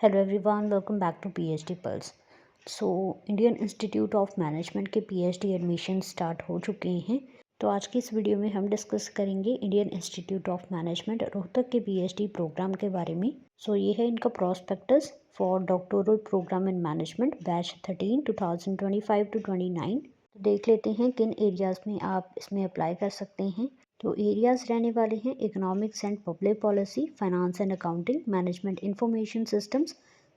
Hello everyone, welcome back to PhD pulse. Indian Institute of Management के PhD admission start हो चुके हैं। तो आज की इस वीडियो में हम डिस्कस करेंगे Indian Institute of Management Rohtak के पीएचडी प्रोग्राम के बारे में। ये है इनका prospectus for doctoral program in management batch 13 2025 to 29। तो देख लेते हैं किन एरियाज़ में आप इसमें अप्लाई कर सकते हैं। तो एरियाज़ रहने वाले हैं economics and public policy, finance and accounting, management information systems,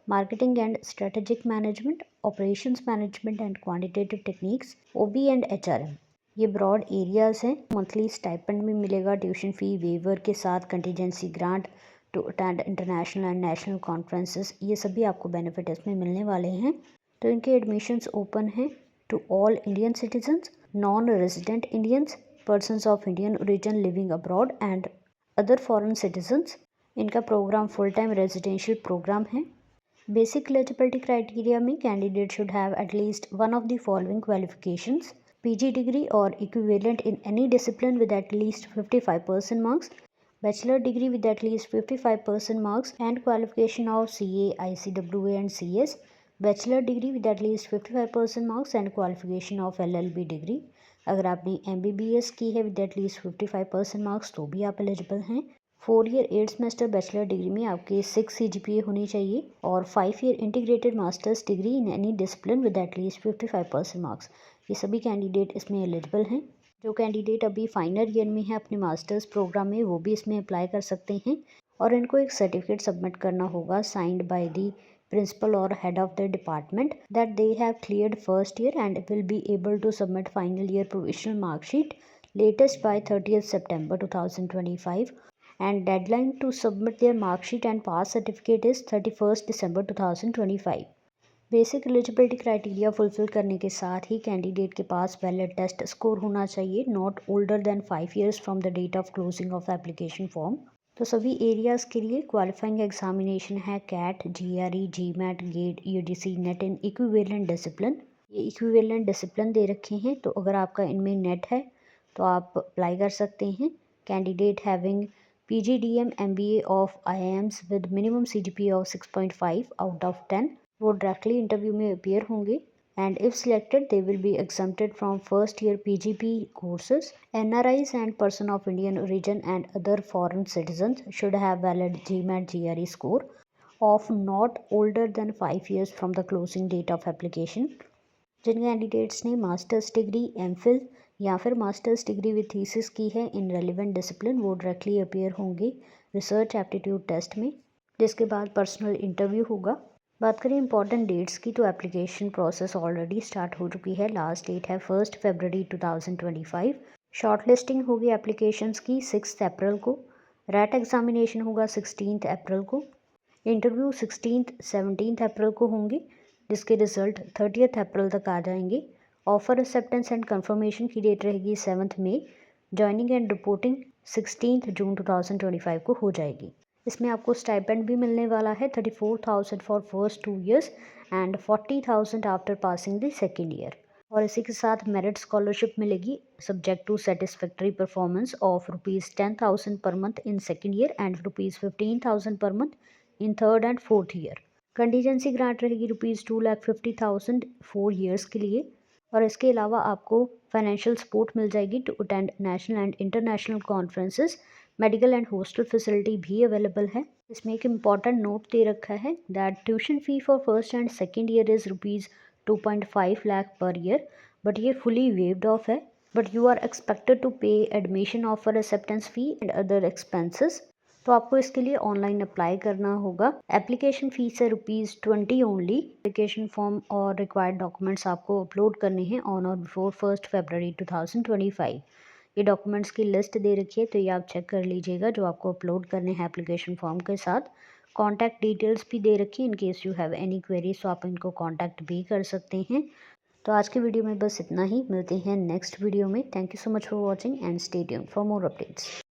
marketing and strategic management, operations management and quantitative techniques, OB and HRM. ये ब्रॉड एरियाज़ हैं। मंथली स्टाइपेंड में मिलेगा ट्यूशन फ़ी वेवर के साथ, contingency grant to attend international and national conferences, ये सभी आपको benefit इसमें मिलने वाले हैं। तो इनके एडमिशन्स ओपन हैं to all Indian citizens, non resident Indians, persons of Indian origin living abroad and other foreign citizens। इनका programme full time residential programme है। बेसिक एलिजिबिलिटी क्राइटेरिया में candidate should have at least one of the following qualifications: PG degree और equivalent in any discipline with at least 55% marks, bachelor degree with at least 55% marks and qualification of CA, ICWA and CS, bachelor degree with at least 55% marks and qualification of LLB degree. अगर आपने MBBS की है with at least 55% marks तो भी आप eligible हैं। 4 year 8 semester bachelor degree में आपके 6 CGPA होनी चाहिए और 5 year integrated masters degree in any discipline with at least 55% marks. ये सभी कैंडिडेट इसमें एलिजिबल हैं। जो कैंडिडेट अभी फाइनल ईयर में है अपने मास्टर्स प्रोग्राम में, वो भी इसमें अप्लाई कर सकते हैं और इनको एक सर्टिफिकेट सबमिट करना होगा signed by the principal or head of the department that they have cleared first year and will be able to submit final year provisional mark sheet latest by 30th September 2025 and deadline to submit their mark sheet and pass certificate is 31st December 2025। Basic eligibility criteria fulfil करने के साथ ही candidate के पास valid test score होना चाहिए not older than 5 years from the date of closing of application form. तो सभी areas के लिए क्वालिफाइंग एग्जामिनेशन है CAT, GRE, GMAT, GATE, UGC, NET in equivalent discipline. ये इक्विवेलेंट डिसिप्लिन दे रखे हैं, तो अगर आपका इनमें नेट है तो आप अप्लाई कर सकते हैं। Candidate having PGDM MBA of IIMs with minimum CGPA of 6.5 out of 10 वो डायरेक्टली इंटरव्यू में अपियर होंगे and if selected they will be exempted from first year PGP courses। NRIs and person of Indian origin and other foreign citizens should have valid GMAT GRE score of not older than 5 years from the closing date of application। जिन candidates ने masters degree, MPhil या फिर masters degree with thesis की है in relevant discipline, वो directly appear होंगे research aptitude test में, जिसके बाद पर्सनल इंटरव्यू होगा। बात करें इंपॉर्टेंट डेट्स की तो एप्लीकेशन प्रोसेस ऑलरेडी स्टार्ट हो चुकी है। लास्ट डेट है 1 फरवरी 2025। शॉर्ट लिस्टिंग होगी एप्लीकेशंस की 6 अप्रैल को। रैट एग्जामिनेशन होगा 16 अप्रैल को। इंटरव्यू 16 17 अप्रैल को होंगे, जिसके रिजल्ट 30 अप्रैल तक आ जाएंगे। ऑफर एक्सेप्टेंस एंड कंफर्मेशन की डेट रहेगी 7 मई। ज्वाइनिंग एंड रिपोर्टिंग 16 जून 2025 को हो जाएगी। इसमें आपको स्टाइपेंड भी मिलने वाला है 34,000 for first 2 years and 40,000 after passing the second year. और इसी के साथ मेरिट स्कॉलरशिप मिलेगी subject to satisfactory performance of ₹10,000 per month in second year and ₹15,000 per month in third and fourth year. Contingency grant रहेगी ₹2,50,000 4 years के लिए। और इसके अलावा आपको फाइनेंशियल सपोर्ट मिल जाएगी to attend national and international conferences. Medical and hostel facility भी अवेलेबल है। इसमें एक इम्पॉर्टेंट नोट दे रखा है that tuition fee for first and second year is ₹2.5 lakh per year, but ये फुली वेव्ड ऑफ है। But you are expected to pay admission offer acceptance fee and other expenses. तो आपको इसके लिए ऑनलाइन अप्लाई करना होगा। एप्लीकेशन फ़ीस है ₹20 only. Application form और रिक्वायर्ड डॉक्यूमेंट्स आपको अपलोड करने हैं ऑन और बिफोर 1 फरवरी 2025। ये डॉक्यूमेंट्स की लिस्ट दे रखी है, तो ये आप चेक कर लीजिएगा जो आपको अपलोड करने हैं एप्लीकेशन फॉर्म के साथ। कॉन्टैक्ट डिटेल्स भी दे रखी है, in case you have any queries तो आप इनको कॉन्टैक्ट भी कर सकते हैं। तो आज की वीडियो में बस इतना ही, मिलते हैं नेक्स्ट वीडियो में। Thank you so much for watching and stay tuned for more updates.